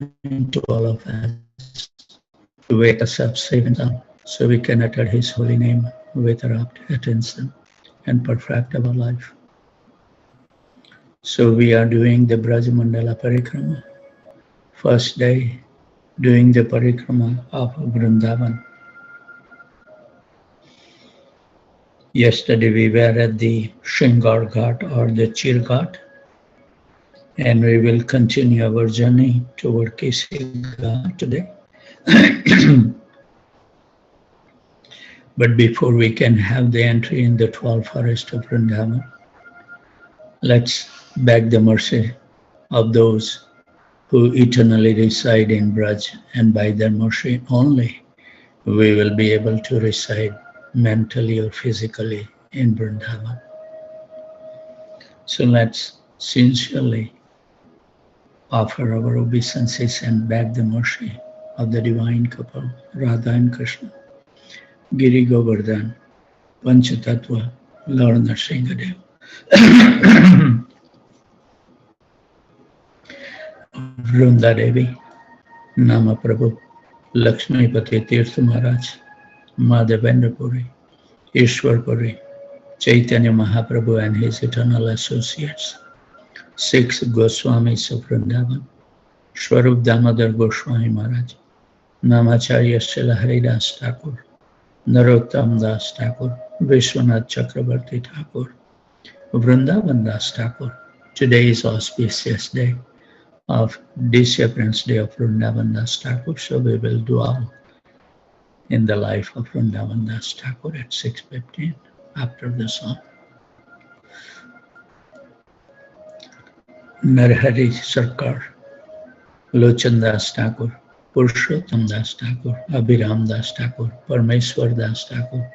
to all of us to wake us up safe and sound so we can utter His holy name with rapt attention and perfect our life. So we are doing the Braj Mandala Parikrama, first day doing the Parikrama of Vrindavan. Yesterday we were at the Shingar Ghat or the Chir Ghat, and we will continue our journey toward Kesi Ghat today. But before we can have the entry in the 12 forest of Vrindavan, let's beg the mercy of those who eternally reside in Braj, and by their mercy only we will be able to reside mentally or physically in Vrindavan. So let's sincerely offer our obeisances and beg the mercy of the divine couple, Radha and Krishna, Giri Govardhan, Panchatattva, Lord Nrsingadev. Vrunda Devi, Nama Prabhu, Lakshmipati Tirtha Maharaj, Madhavendra Puri, Ishwar Puri, Chaitanya Mahaprabhu and his eternal associates, 6 Goswamis of Vrindavan, Swarup Damodar Goswami Maharaj, Namacharya Srila Haridas Thakur, Narottam Das Thakur, Vishwanath Chakrabarti Thakur, Vrindavan Das Thakur. Today is auspicious day of disappearance day of Vrindavan Das Thakur, so we will do all in the life of Vrindavan Das Thakur at 6:15 after the song. Narhari Sarkar, Lochan Das Thakur, Purushottam Das Thakur, Abhiram Das Thakur, Parmeshwar Das Thakur,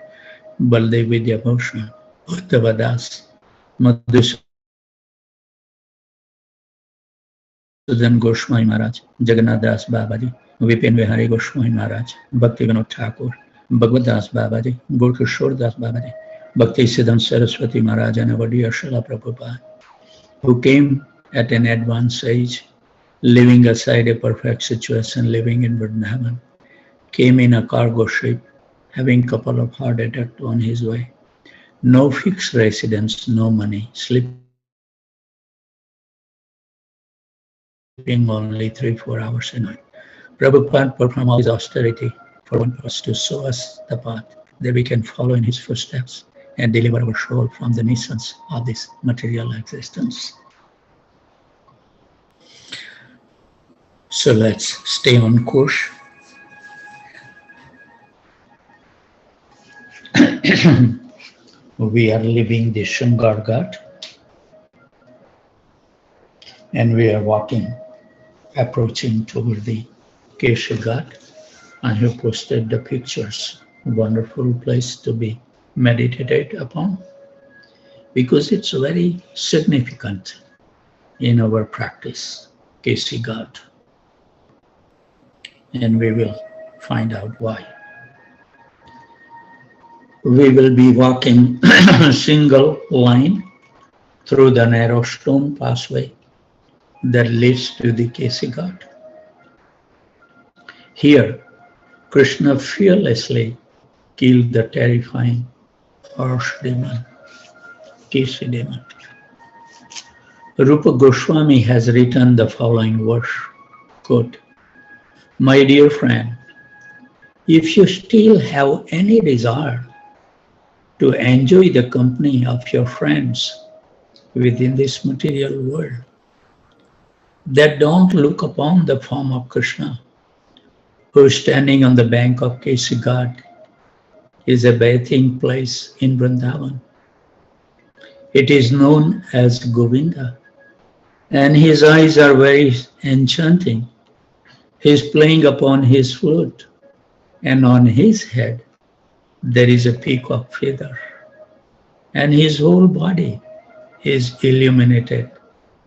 Baldev Vidyabhushan, Uddhava Das, Madhusudan Goswami Maharaj, Jagannath Das Babaji, Vipin Vihari Goswami Maharaj, Bhakti Vinod Thakur, Bhagavad Das Babaji, Gurkishore Das Babaji, Bhakti Siddhanta Saraswati Maharaj and our dear Srila Prabhupada, who came at an advanced age, leaving aside a perfect situation, living in Vrindavan, came in a cargo ship, having a couple of heart attacks on his way. No fixed residence, no money, sleeping only 3-4 hours a night. Prabhupada performed all his austerity for one purpose, to show us the path that we can follow in his footsteps and deliver our soul from the nuisance of this material existence. So let's stay on course. We are leaving the Shingar Ghat and we are walking, approaching toward the Kesi Ghat. I have posted the pictures. Wonderful place to be meditated upon because it's very significant in our practice, Kesi Ghat. And we will find out why. We will be walking single line through the narrow stone pathway that leads to the Kesi Ghat. Here, Krishna fearlessly killed the terrifying horse demon, Kesi demon. Rupa Goswami has written the following verse, quote, "My dear friend, if you still have any desire to enjoy the company of your friends within this material world, that don't look upon the form of Krishna, who is standing on the bank of Kesi Ghat, is a bathing place in Vrindavan. It is known as Govinda, and his eyes are very enchanting. He is playing upon his flute, and on his head there is a peacock feather, and his whole body is illuminated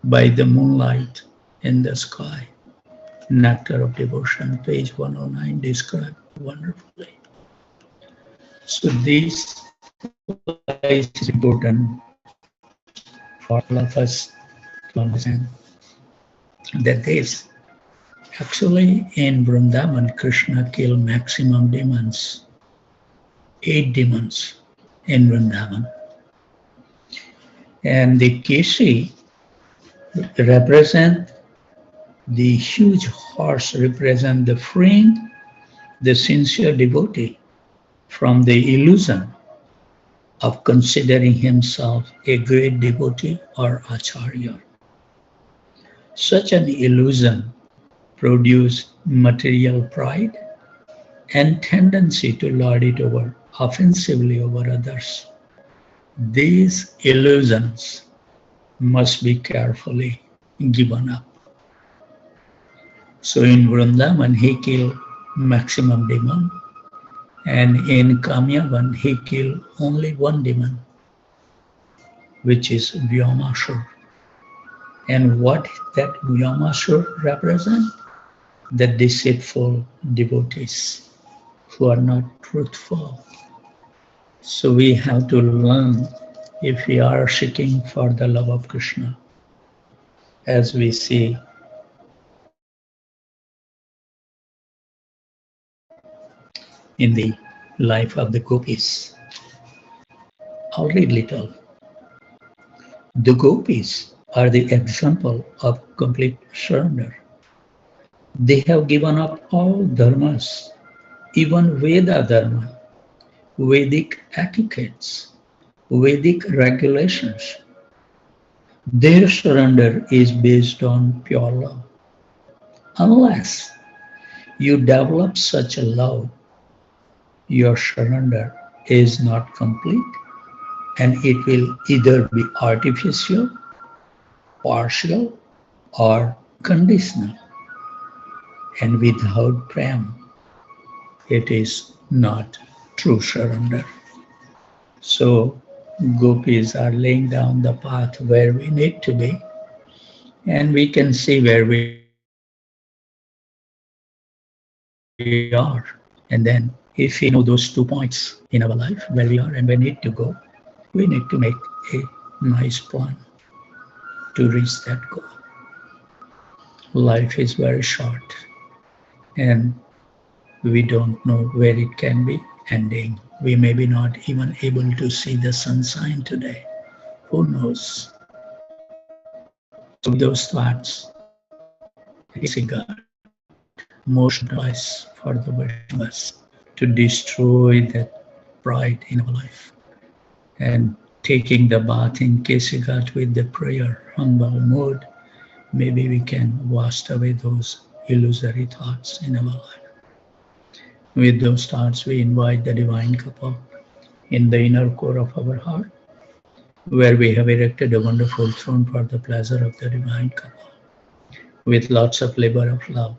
by the moonlight in the sky." Nectar of Devotion, page 109, described wonderfully. So this is important for all of us to understand that this Actually, in Vrindavan, Krishna killed maximum demons, 8 demons in Vrindavan. And the Keshi represent the huge horse, represent the freeing the sincere devotee from the illusion of considering himself a great devotee or acharya. Such an illusion produces material pride and tendency to lord it over offensively over others. These illusions must be carefully given up. So in Vrindavan, he killed maximum demon, and in Kamyavan, he killed only one demon, which is Vyomasur. And what that Vyomasur represents? The deceitful devotees who are not truthful. So we have to learn, if we are seeking for the love of Krishna, as we see in the life of the gopis. I'll read little. The gopis are the example of complete surrender. They have given up all dharmas, even Veda dharma, Vedic etiquettes, Vedic regulations. Their surrender is based on pure love. Unless you develop such a love, your surrender is not complete, and it will either be artificial, partial, or conditional. And without prem, it is not true surrender. So gopis are laying down the path where we need to be, and we can see where we are. And then if we know those 2 points in our life, where we are and where we need to go, we need to make a nice plan to reach that goal. Life is very short, and we don't know where it can be ending. We may be not even able to see the sunshine today. Who knows? So with those thoughts, praising God, most advice for the Vaishnavas to destroy that pride in our life, and taking the bath in Kesighat with the prayer, humble mood, maybe we can wash away those illusory thoughts in our life. With those thoughts, we invite the divine couple in the inner core of our heart, where we have erected a wonderful throne for the pleasure of the divine couple, with lots of labor of love,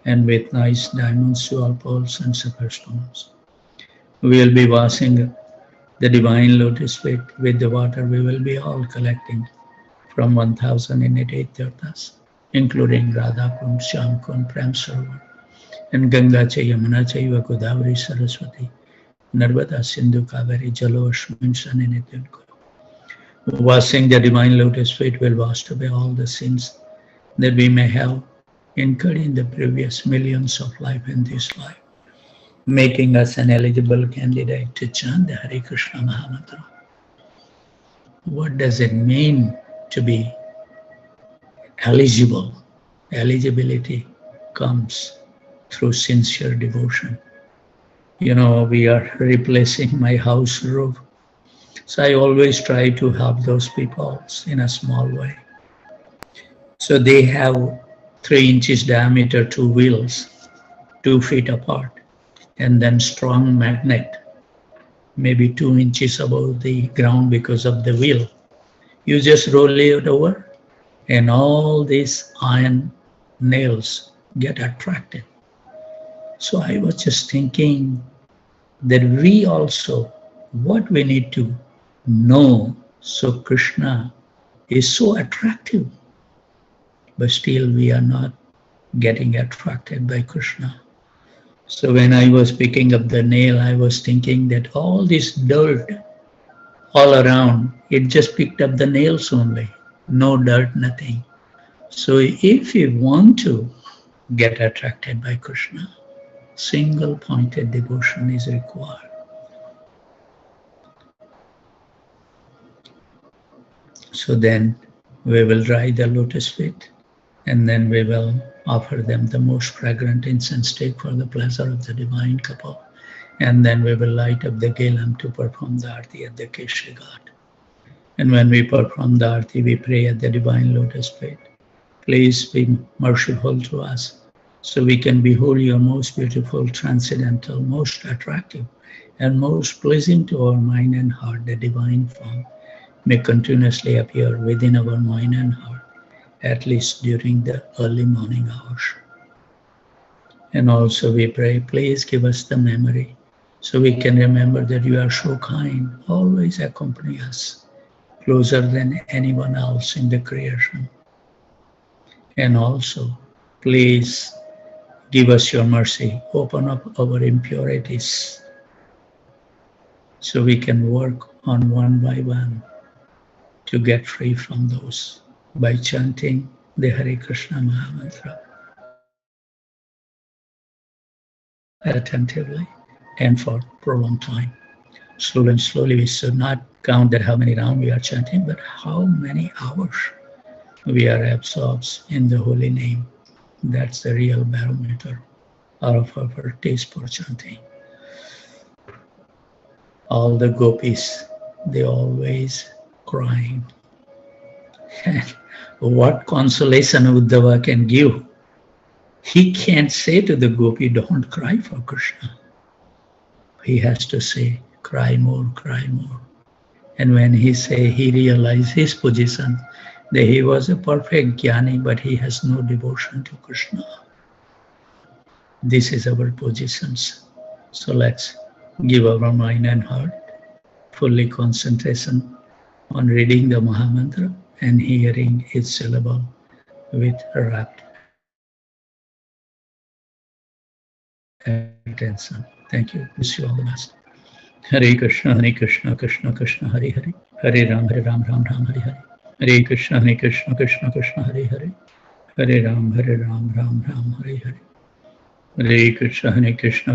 and with nice diamonds, jewel pearls, and sapphire stones. We will be washing the divine lotus feet with the water we will be all collecting from 1088 tirthas, including Radha Kund, Shyam Kund, Prem Sarovar, and Ganga cha, Yamuna chaiva, Godavari, Saraswati, Narmada, Sindhu, Kaveri, Jalo, Ashwin, Sanini, Tilko. Washing the divine lotus feet will wash away all the sins that we may have incurred in the previous millions of life in this life, making us an eligible candidate to chant the Hare Krishna Mahamantra. What does it mean to be eligible? Eligibility comes through sincere devotion. You know, we are replacing my house roof. So I always try to help those people in a small way. So they have 3 inches diameter, 2 wheels, 2 feet apart, and then strong magnet, maybe 2 inches above the ground because of the wheel. You just roll it over, and all these iron nails get attracted. So I was just thinking that we also, what we need to know, so Krishna is so attractive, but still we are not getting attracted by Krishna. So when I was picking up the nail, I was thinking that all this dirt all around, it just picked up the nails only, no dirt, nothing. So if we want to get attracted by Krishna. Single pointed devotion is required. So then we will dry the lotus feet, and then we will offer them the most fragrant incense stick for the pleasure of the divine couple. And then we will light up the Gelam to perform the Aarti at the Keshri Ghat. And when we perform the Aarti, we pray at the divine lotus feet. Please be merciful to us, so we can behold your most beautiful, transcendental, most attractive, and most pleasing to our mind and heart, the divine form may continuously appear within our mind and heart, at least during the early morning hours. And also we pray, please give us the memory, so we can remember that you are so kind, always accompany us, closer than anyone else in the creation. And also, please give us your mercy, open up our impurities, so we can work on one by one to get free from those by chanting the Hare Krishna Mahamantra attentively and for prolonged time. Slowly and slowly, we should not count that how many rounds we are chanting, but how many hours we are absorbed in the holy name. That's the real barometer of our taste for chanting. All the gopis, they always crying. And what consolation Uddhava can give? He can't say to the gopi, don't cry for Krishna. He has to say, cry more, cry more. And when he realized his position, that he was a perfect jnani, but he has no devotion to Krishna. This is our positions. So let's give our mind and heart fully concentration on reading the Mahamantra and hearing its syllable with rapt attention. Thank you. Wish you all the best. Hare Krishna, Krishna Krishna, Hare Hare. Hare Ram, Ram Ram, Hare Hare. Hare Krishna, Krishna Krishna, Hare Hare. Hare Ram, Ram Ram, Hare Hare. Hare Krishna, Krishna.